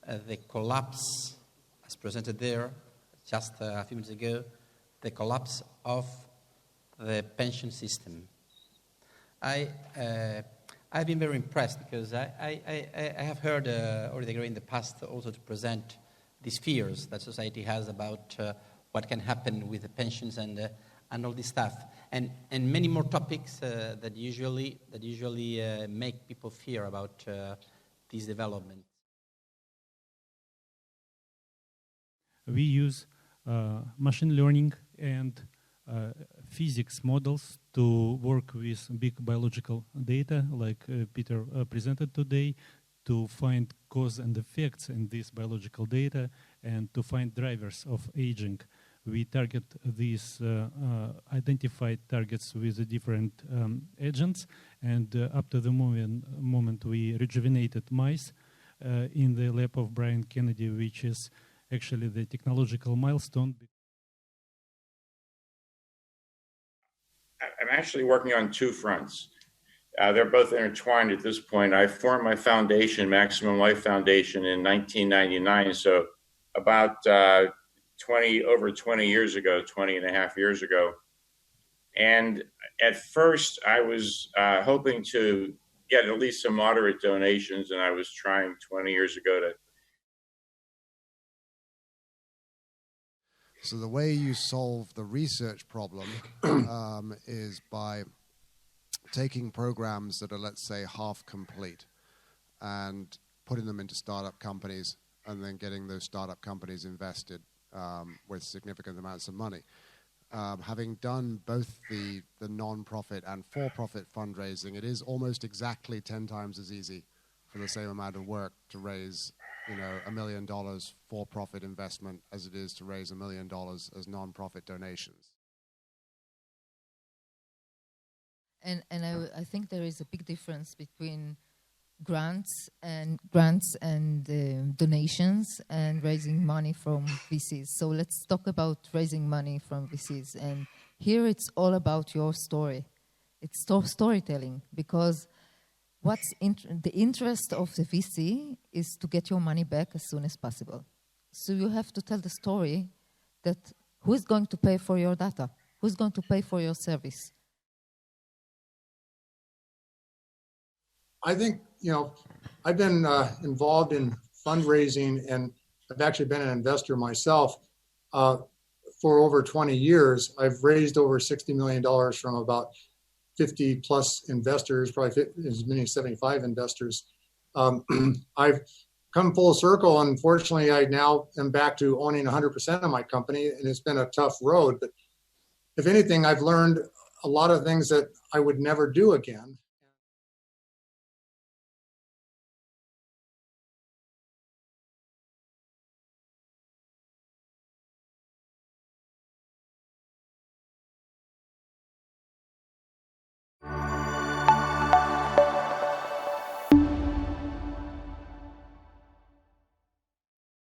the collapse, as presented there just a few minutes ago, the collapse of the pension system. I've been very impressed because I have heard Olivier in the past also to present these fears that society has about what can happen with the pensions and all this stuff, and many more topics that usually make people fear about these developments. We use machine learning and physics models to work with big biological data, like Peter presented today, to find cause and effects in this biological data and to find drivers of aging. We target these identified targets with the different agents, and up to the moment we rejuvenated mice in the lab of Brian Kennedy, which is actually the technological milestone. I'm actually working on two fronts. They're both intertwined at this point. I formed my foundation, Maximum Life Foundation, in 1999, so about over 20 years ago, 20 and a half years ago. And at first, I was hoping to get at least some moderate donations, and I was trying 20 years ago to. So the way you solve the research problem is by taking programs that are, let's say, half complete and putting them into startup companies and then getting those startup companies invested with significant amounts of money. Having done both the non-profit and for-profit fundraising, it is almost exactly 10 times as easy for the same amount of work to raise $1 million for-profit investment as it is to raise $1 million as non-profit donations. And I think there is a big difference between grants and donations and raising money from VCs. So let's talk about raising money from VCs. And here it's all about your story. It's storytelling, because the interest of the VC is to get your money back as soon as possible. So you have to tell the story that who's going to pay for your data? Who's going to pay for your service? I think, I've been involved in fundraising, and I've actually been an investor myself for over 20 years. I've raised over $60 million from about 50 plus investors, probably as many as 75 investors. I've come full circle. Unfortunately, I now am back to owning 100% of my company, and it's been a tough road. But if anything, I've learned a lot of things that I would never do again.